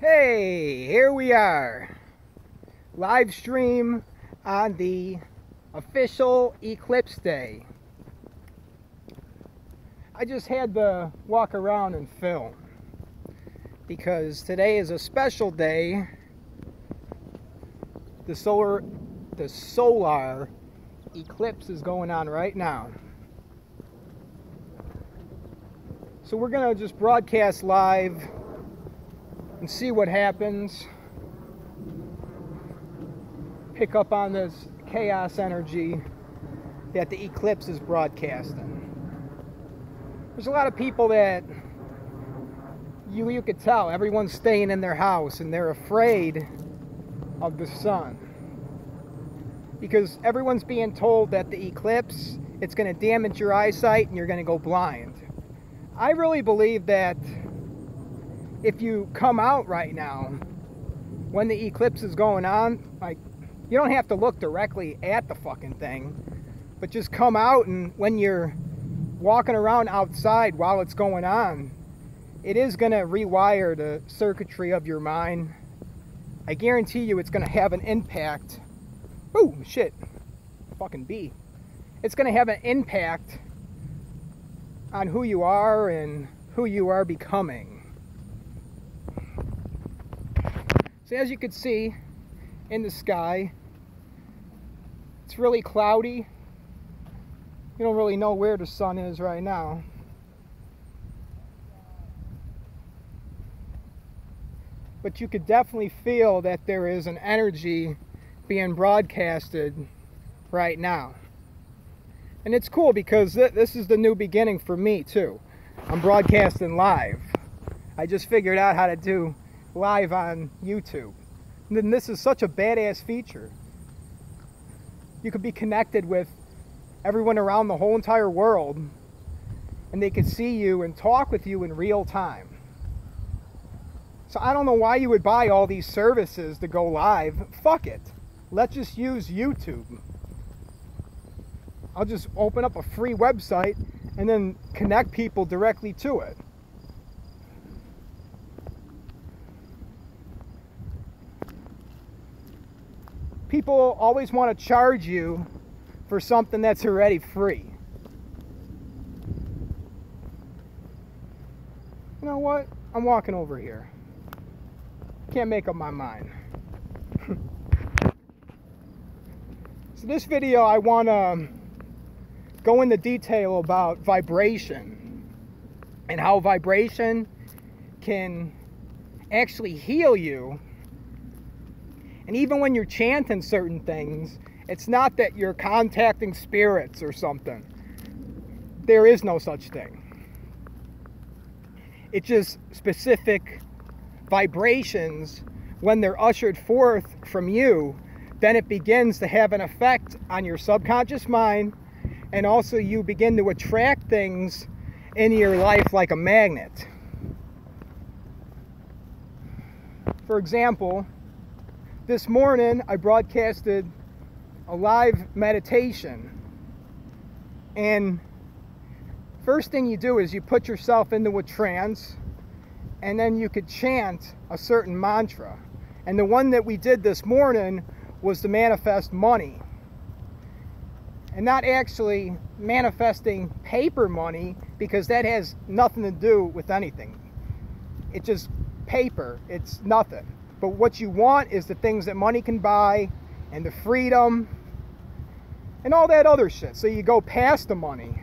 Hey, here we are. Live stream on the official Eclipse Day. I just had to walk around and film because today is a special day. The solar eclipse is going on right now. So we're gonna just broadcast live and see what happens. Pick up on this chaos energy that the eclipse is broadcasting. There's a lot of people that you could tell everyone's staying in their house and they're afraid of the sun because everyone's being told that the eclipse, it's going to damage your eyesight and you're going to go blind. I really believe that if you come out right now when the eclipse is going on, like, you don't have to look directly at the fucking thing, but just come out, and when you're walking around outside while it's going on, it is going to rewire the circuitry of your mind. I guarantee you it's going to have an impact. Oh shit, fucking bee. It's going to have an impact on who you are and who you are becoming. So as you can see in the sky, it's really cloudy. You don't really know where the sun is right now. But you could definitely feel that there is an energy being broadcasted right now. And it's cool because this is the new beginning for me too. I'm broadcasting live. I just figured out how to do live on YouTube. And then this is such a badass feature. You could be connected with everyone around the whole entire world, and they could see you and talk with you in real time. So I don't know why you would buy all these services to go live. Fuck it. Let's just use YouTube. I'll just open up a free website and then connect people directly to it. People always want to charge you for something that's already free. You know what? I'm walking over here. Can't make up my mind. So this video, I want to go into detail about vibration and how vibration can actually heal you. And even when you're chanting certain things, it's not that you're contacting spirits or something. There is no such thing. It's just specific vibrations. When they're ushered forth from you, then it begins to have an effect on your subconscious mind, and also you begin to attract things in your life like a magnet. For example, this morning I broadcasted a live meditation, and first thing you do is you put yourself into a trance, and then you could chant a certain mantra. And the one that we did this morning was to manifest money, and not actually manifesting paper money, because that has nothing to do with anything. It's just paper, it's nothing. But what you want is the things that money can buy, and the freedom, and all that other shit. So you go past the money.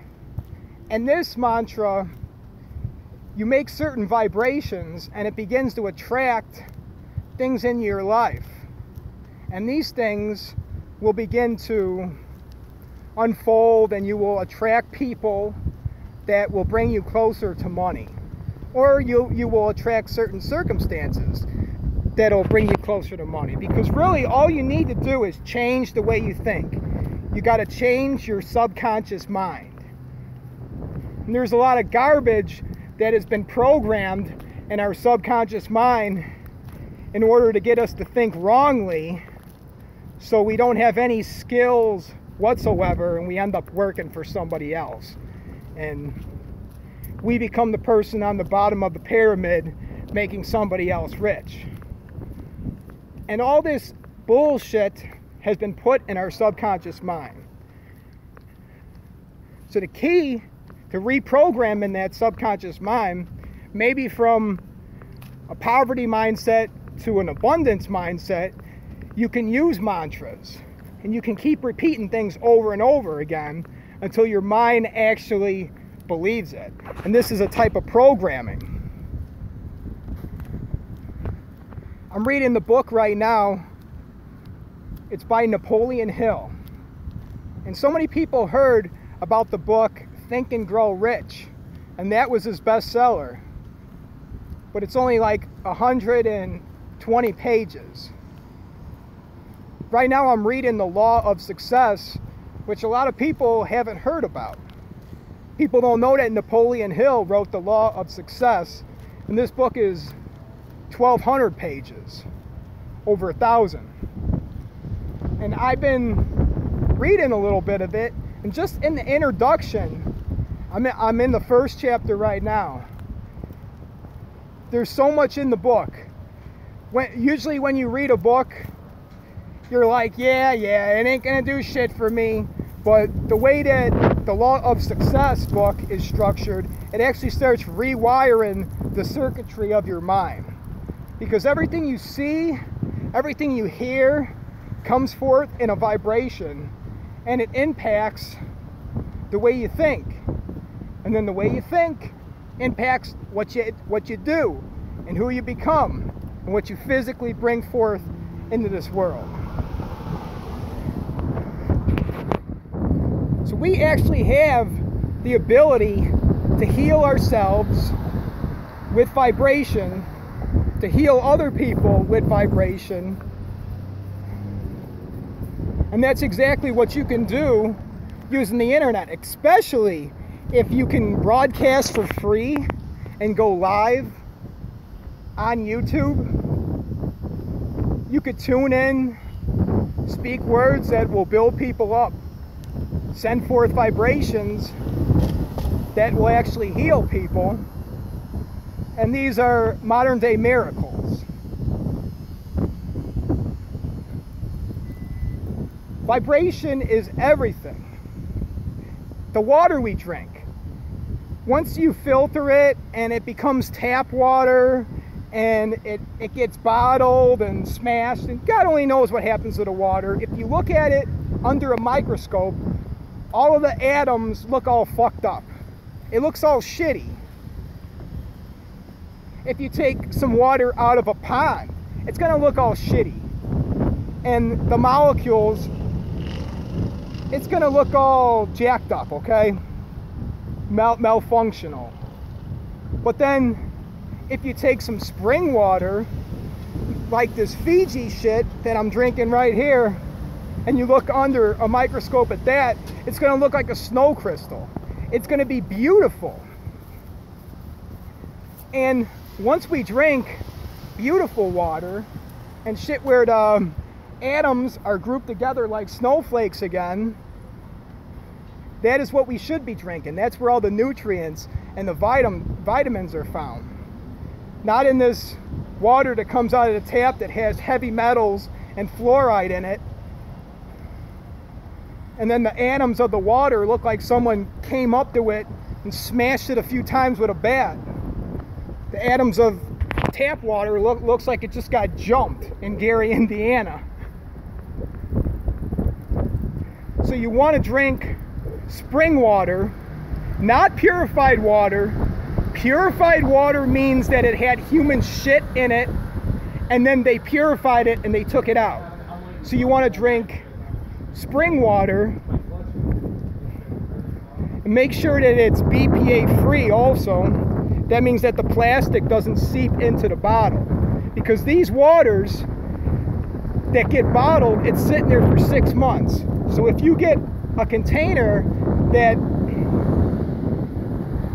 And this mantra, you make certain vibrations, and it begins to attract things in your life. And these things will begin to unfold, and you will attract people that will bring you closer to money. Or you will attract certain circumstances that'll bring you closer to money. Because really all you need to do is change the way you think. You got to change your subconscious mind. And there's a lot of garbage that has been programmed in our subconscious mind in order to get us to think wrongly, so we don't have any skills whatsoever, and we end up working for somebody else. And we become the person on the bottom of the pyramid making somebody else rich. And all this bullshit has been put in our subconscious mind. So the key to reprogramming that subconscious mind, maybe from a poverty mindset to an abundance mindset, you can use mantras. And you can keep repeating things over and over again until your mind actually believes it. And this is a type of programming. I'm reading the book right now. It's by Napoleon Hill. And so many people heard about the book Think and Grow Rich, and that was his bestseller. But it's only like 120 pages. Right now I'm reading The Law of Success, which a lot of people haven't heard about. People don't know that Napoleon Hill wrote The Law of Success, and this book is 1,200 pages, over 1,000. And I've been reading a little bit of it, and just in the introduction, I'm in the first chapter right now. There's so much in the book. Usually when you read a book, you're like, yeah, it ain't gonna do shit for me. But the way that the Law of Success book is structured, it actually starts rewiring the circuitry of your mind. Because everything you see, everything you hear, comes forth in a vibration, and it impacts the way you think. And then the way you think impacts what you do, and who you become, and what you physically bring forth into this world. So we actually have the ability to heal ourselves with vibration, to heal other people with vibration. And that's exactly what you can do using the internet, especially if you can broadcast for free and go live on YouTube. You could tune in, speak words that will build people up, send forth vibrations that will actually heal people. And these are modern day miracles. Vibration is everything. The water we drink, once you filter it and it becomes tap water and it gets bottled and smashed, and God only knows what happens to the water. If you look at it under a microscope, all of the atoms look all fucked up. It looks all shitty. If you take some water out of a pond, it's gonna look all shitty. And the molecules, it's gonna look all jacked up, okay? Malfunctional. But then, if you take some spring water, like this Fiji shit that I'm drinking right here, and you look under a microscope at that, it's gonna look like a snow crystal. It's gonna be beautiful. And once we drink beautiful water, and shit where the atoms are grouped together like snowflakes again, that is what we should be drinking. That's where all the nutrients and the vitamins are found. Not in this water that comes out of the tap that has heavy metals and fluoride in it. And then the atoms of the water look like someone came up to it and smashed it a few times with a bat. The atoms of tap water looks like it just got jumped in Gary, Indiana. So you want to drink spring water, not purified water. Purified water means that it had human shit in it, and then they purified it and they took it out. So you want to drink spring water, and make sure that it's BPA free also. That means that the plastic doesn't seep into the bottle, because these waters that get bottled, it's sitting there for 6 months. So if you get a container that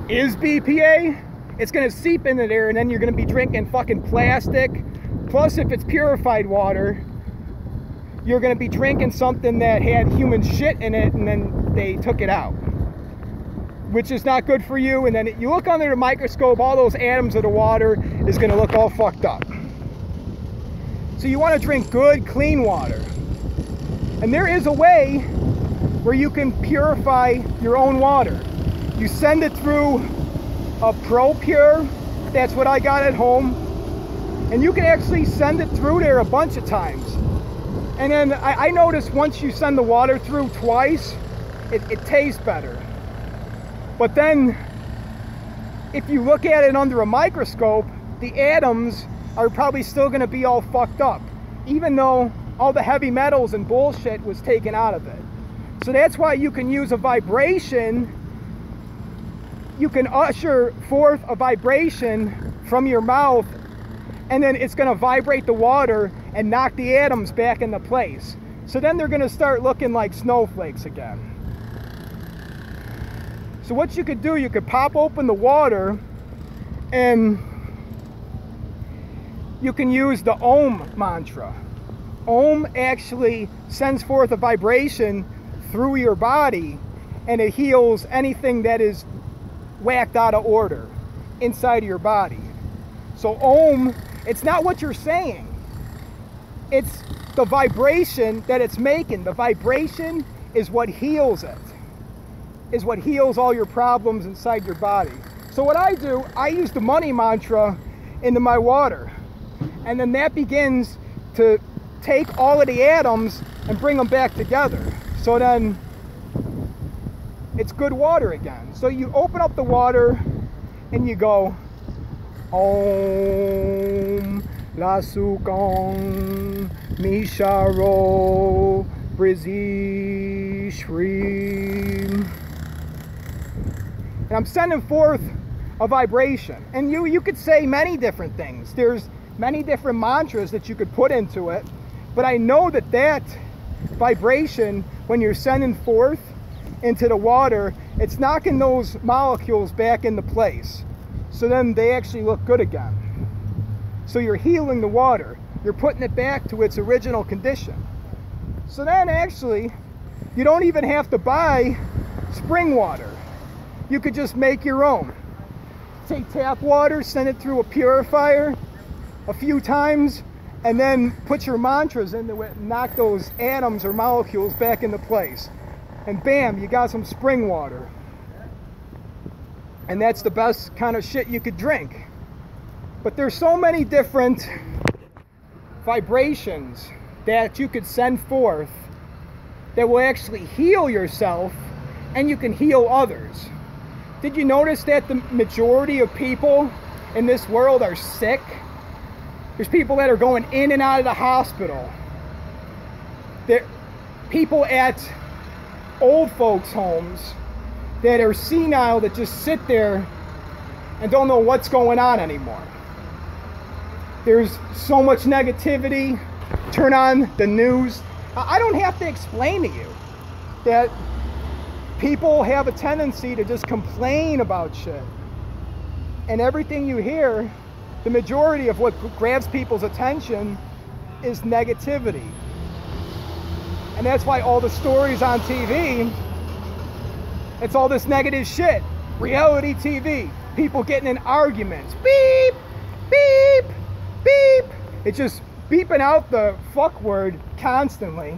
is BPA, it's going to seep into there, and then you're going to be drinking fucking plastic. Plus, if it's purified water, you're going to be drinking something that had human shit in it, and then they took it out. which is not good for you. And then you look under the microscope, all those atoms of the water is going to look all fucked up. So you want to drink good, clean water. And there is a way where you can purify your own water. You send it through a ProPure. That's what I got at home. And you can actually send it through there a bunch of times. And then I noticed once you send the water through twice, it tastes better. But then, if you look at it under a microscope, the atoms are probably still going to be all fucked up, even though all the heavy metals and bullshit was taken out of it. So that's why you can use a vibration. You can usher forth a vibration from your mouth, and then it's going to vibrate the water and knock the atoms back into place. So then they're going to start looking like snowflakes again. So what you could do, you could pop open the water and you can use the Om mantra. Om actually sends forth a vibration through your body, and it heals anything that is whacked out of order inside of your body. So Om, it's not what you're saying. It's the vibration that it's making. The vibration is what heals it. Is what heals all your problems inside your body. So what I do, I use the money mantra into my water. And then that begins to take all of the atoms and bring them back together. So then it's good water again. So you open up the water and you go, Om Lasukong Misharo Brizi Shrim. And I'm sending forth a vibration. And you could say many different things. There's many different mantras that you could put into it. But I know that that vibration, when you're sending forth into the water, it's knocking those molecules back into place. So then they actually look good again. So you're healing the water. You're putting it back to its original condition. So then actually, you don't even have to buy spring water. You could just make your own. Take tap water, send it through a purifier a few times, and then put your mantras into it and knock those atoms or molecules back into place. And bam, you got some spring water. And that's the best kind of shit you could drink. But there's so many different vibrations that you could send forth that will actually heal yourself, and you can heal others. Did you notice that the majority of people in this world are sick? There's people that are going in and out of the hospital. There, people at old folks' homes that are senile, that just sit there and don't know what's going on anymore. There's so much negativity. Turn on the news. I don't have to explain to you that people have a tendency to just complain about shit. And everything you hear, the majority of what grabs people's attention is negativity. And that's why all the stories on TV, it's all this negative shit. Reality TV, people getting in arguments. Beep, beep, beep. It's just beeping out the fuck word constantly.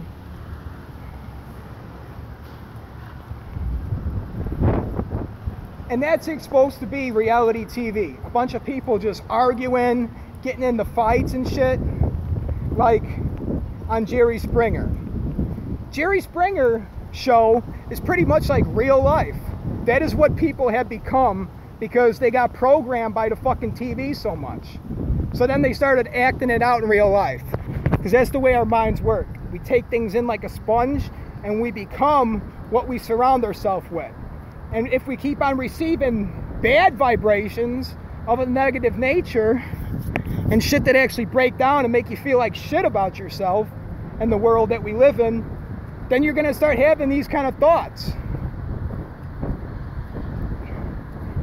And that's supposed to be reality TV. A bunch of people just arguing, getting into fights and shit, like on Jerry Springer. Jerry Springer show is pretty much like real life. That is what people have become because they got programmed by the fucking TV so much. So then they started acting it out in real life, because that's the way our minds work. We take things in like a sponge and we become what we surround ourselves with. And if we keep on receiving bad vibrations of a negative nature and shit that actually break down and make you feel like shit about yourself and the world that we live in, then you're going to start having these kind of thoughts.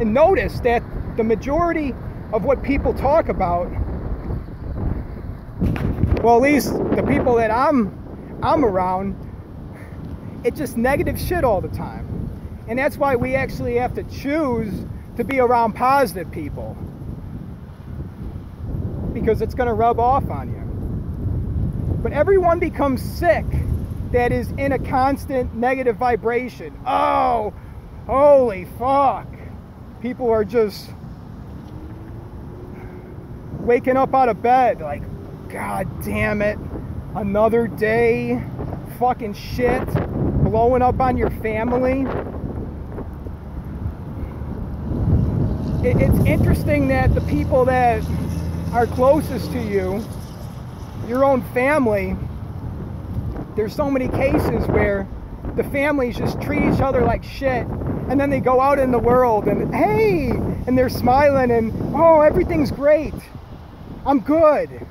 And notice that the majority of what people talk about, well, at least the people that I'm around, it's just negative shit all the time. And that's why we actually have to choose to be around positive people, because it's going to rub off on you. But everyone becomes sick that is in a constant negative vibration. Oh, holy fuck. People are just waking up out of bed like, God damn it, another day, fucking shit, blowing up on your family. It's interesting that the people that are closest to you, your own family, there's so many cases where the families just treat each other like shit, and then they go out in the world and, hey, and they're smiling and, oh, everything's great. I'm good.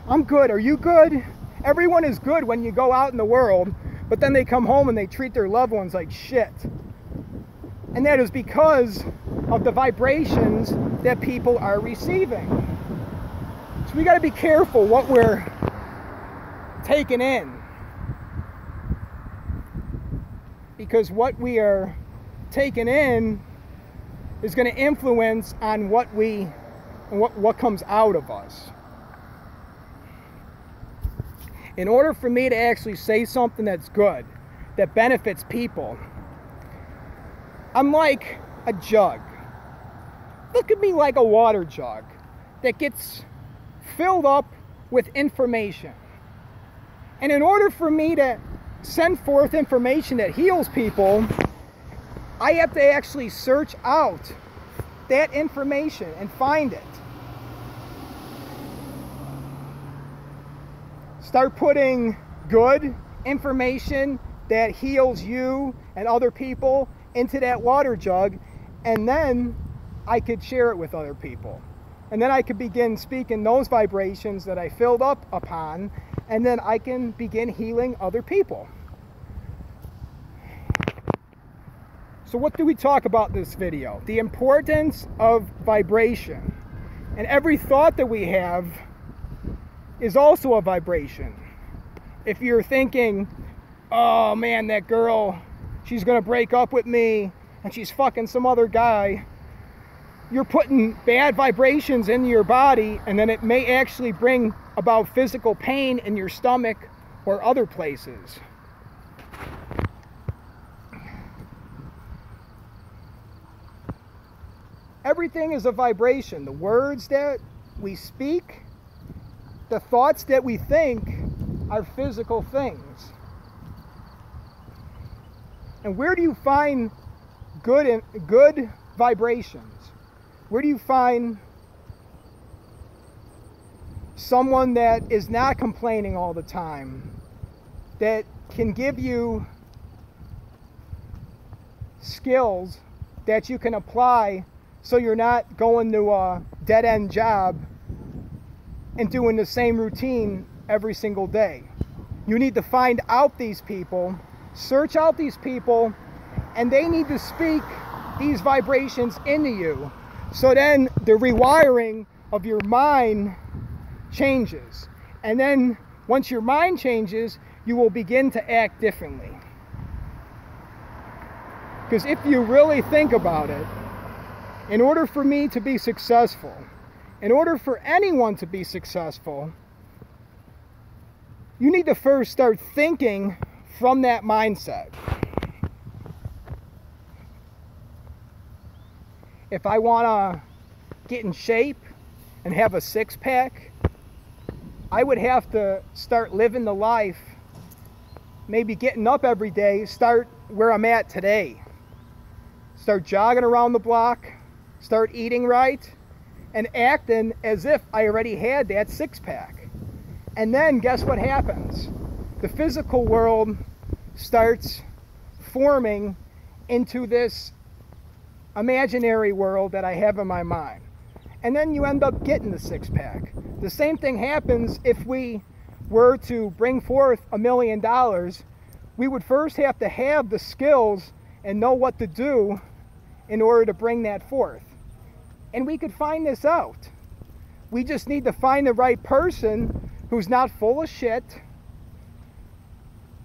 I'm good. Are you good? Everyone is good when you go out in the world, but then they come home and they treat their loved ones like shit. And that is because of the vibrations that people are receiving. So we got to be careful what we're taking in, because what we are taking in is going to influence on what comes out of us. In order for me to actually say something that's good, that benefits people, I'm like a jug. Look at me like a water jug that gets filled up with information. And in order for me to send forth information that heals people, I have to actually search out that information and find it. Start putting good information that heals you and other people into that water jug, and then I could share it with other people. And then I could begin speaking those vibrations that I filled up upon, and then I can begin healing other people. So what do we talk about in this video? The importance of vibration. And every thought that we have is also a vibration. If you're thinking, oh man, that girl, she's gonna break up with me and she's fucking some other guy, you're putting bad vibrations into your body, and then it may actually bring about physical pain in your stomach or other places. Everything is a vibration. The words that we speak, the thoughts that we think are physical things. And where do you find good vibrations? Where do you find someone that is not complaining all the time, that can give you skills that you can apply so you're not going to a dead-end job and doing the same routine every single day? You need to find out these people, search out these people, and they need to speak these vibrations into you. So then the rewiring of your mind changes. And then once your mind changes, you will begin to act differently. Because if you really think about it, in order for me to be successful, in order for anyone to be successful, you need to first start thinking from that mindset. If I want to get in shape and have a six-pack, I would have to start living the life, maybe getting up every day, start where I'm at today. Start jogging around the block, start eating right, and acting as if I already had that six-pack. And then guess what happens? The physical world starts forming into this imaginary world that I have in my mind. And then you end up getting the six-pack. The same thing happens if we were to bring forth $1 million. We would first have to have the skills and know what to do in order to bring that forth. And we could find this out. We just need to find the right person who's not full of shit,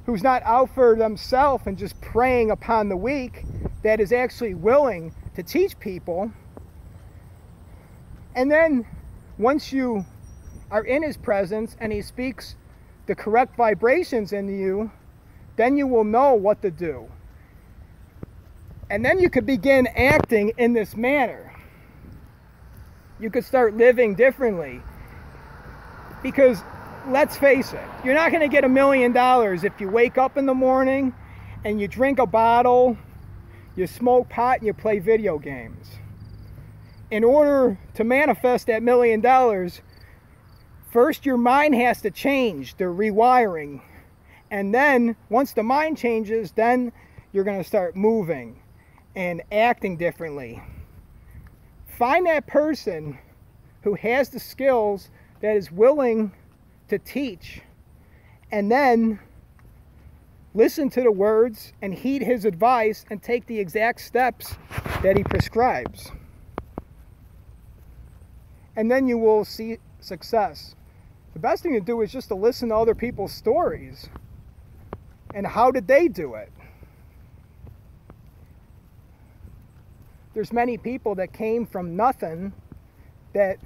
who's not out for themselves and just preying upon the weak, that is actually willing to teach people. And then once you are in his presence and he speaks the correct vibrations into you, then you will know what to do. And then you could begin acting in this manner. You could start living differently. Because let's face it, you're not going to get $1 million if you wake up in the morning and you drink a bottle, you smoke pot, and you play video games. In order to manifest that $1 million, first your mind has to change, the rewiring. And then once the mind changes, then you're going to start moving and acting differently. Find that person who has the skills, that is willing to teach, and then listen to the words and heed his advice and take the exact steps that he prescribes. And then you will see success. The best thing to do is just to listen to other people's stories. And how did they do it? There's many people that came from nothing, that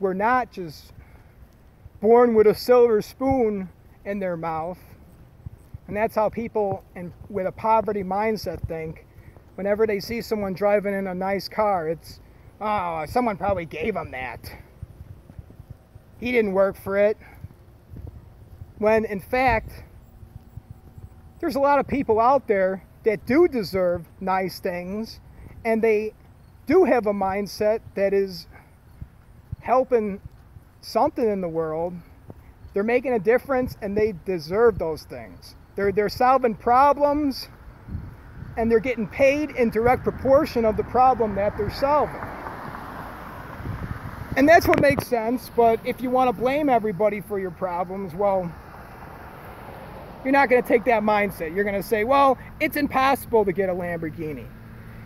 were not just born with a silver spoon in their mouth. And that's how people with a poverty mindset think. Whenever they see someone driving in a nice car, it's, oh, someone probably gave him that. He didn't work for it. When in fact, there's a lot of people out there that do deserve nice things, and they do have a mindset that is helping something in the world. They're making a difference, and they deserve those things. They're solving problems, and they're getting paid in direct proportion of the problem that they're solving. And that's what makes sense. But if you want to blame everybody for your problems, well, you're not going to take that mindset. You're going to say, well, it's impossible to get a Lamborghini.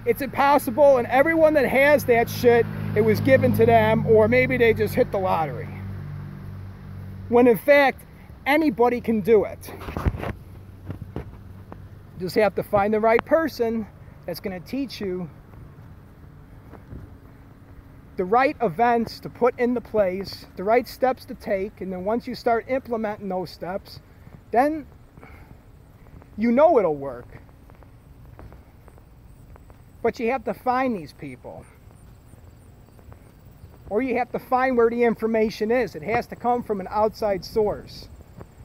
It's impossible, and everyone that has that shit, it was given to them, or maybe they just hit the lottery. When in fact, anybody can do it. You just have to find the right person that's going to teach you the right events to put into place, the right steps to take, and then once you start implementing those steps, then you know it'll work. But you have to find these people. Or you have to find where the information is. It has to come from an outside source.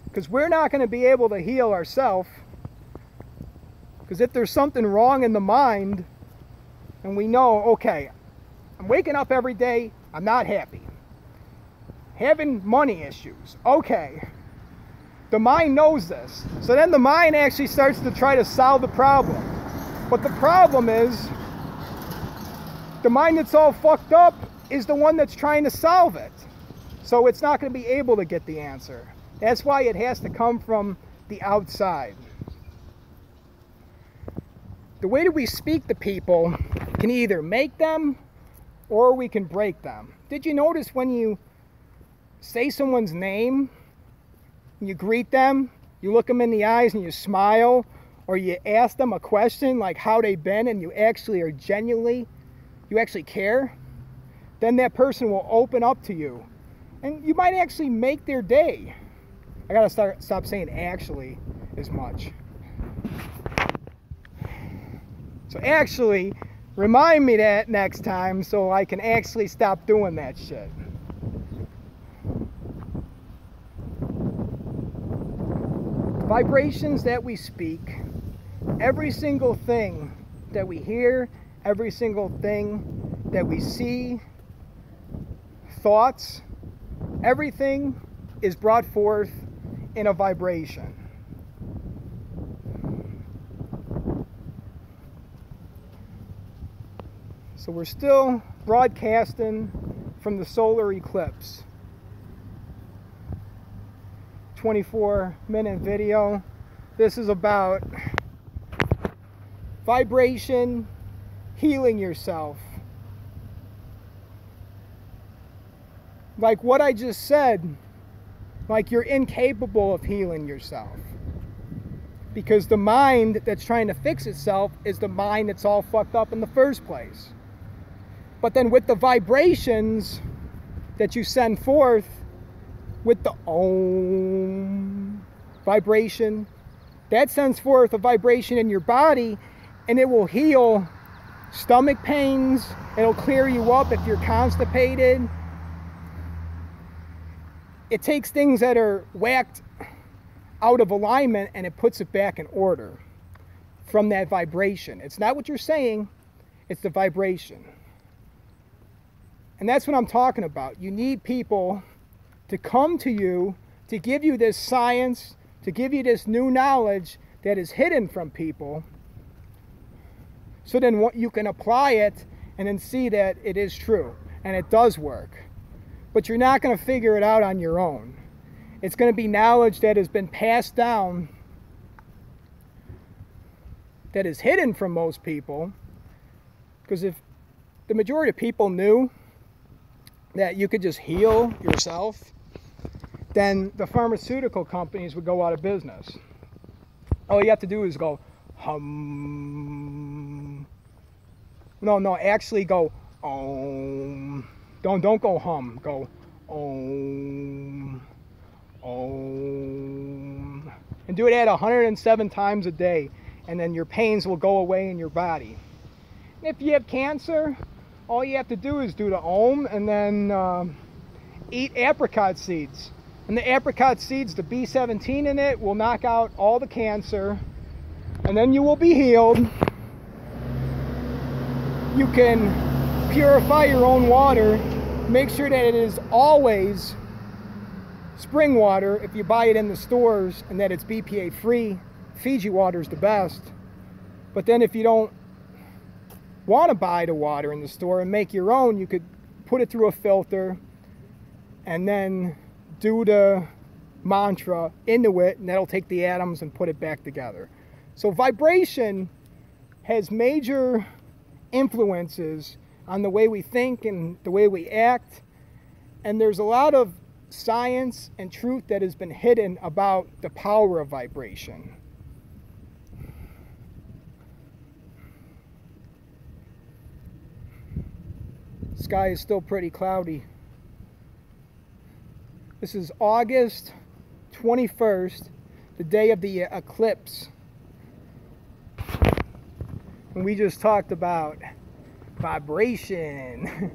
Because we're not going to be able to heal ourselves. Because if there's something wrong in the mind, and we know, okay, I'm waking up every day, I'm not happy. Having money issues, okay. The mind knows this. So then the mind actually starts to try to solve the problem. But the problem is, the mind that's all fucked up is the one that's trying to solve it. So it's not going to be able to get the answer. That's why it has to come from the outside. The way that we speak to people can either make them or we can break them. Did you notice when you say someone's name, you greet them, you look them in the eyes and you smile, or you ask them a question like how they've been, and you actually are genuinely, you actually care, then that person will open up to you. And you might actually make their day. I gotta stop saying actually as much. So actually, remind me that next time so I can actually stop doing that shit. Vibrations that we speak, every single thing that we hear, every single thing that we see, thoughts, everything is brought forth in a vibration. So we're still broadcasting from the solar eclipse. 24-minute video. This is about vibration, healing yourself. Like what I just said, like you're incapable of healing yourself. because the mind that's trying to fix itself is the mind that's all fucked up in the first place. But then with the vibrations that you send forth, with the Om vibration, that sends forth a vibration in your body, and it will heal stomach pains. It'll clear you up if you're constipated. It takes things that are whacked out of alignment and it puts it back in order from that vibration. It's not what you're saying, it's the vibration. And that's what I'm talking about. You need people to come to you, to give you this science, to give you this new knowledge that is hidden from people, so then you can apply it and then see that it is true and it does work. But you're not going to figure it out on your own. It's going to be knowledge that has been passed down, that is hidden from most people. Because if the majority of people knew that you could just heal yourself, then the pharmaceutical companies would go out of business. All you have to do is go hum. No, actually go om. Don't go hum. Go om. Om. And do it at 107 times a day, and then your pains will go away in your body. And if you have cancer, all you have to do is do the Om, and then eat apricot seeds. And the apricot seeds, the B17 in it, will knock out all the cancer, and then you will be healed. You can purify your own water. Make sure that it is always spring water if you buy it in the stores, and that it's BPA free. Fiji water is the best. But then if you don't want to buy the water in the store and make your own, you could put it through a filter and then do the mantra into it, and that'll take the atoms and put it back together. So vibration has major influences on the way we think and the way we act, and there's a lot of science and truth that has been hidden about the power of vibration. The sky is still pretty cloudy. This is August 21st, the day of the eclipse. And we just talked about vibration.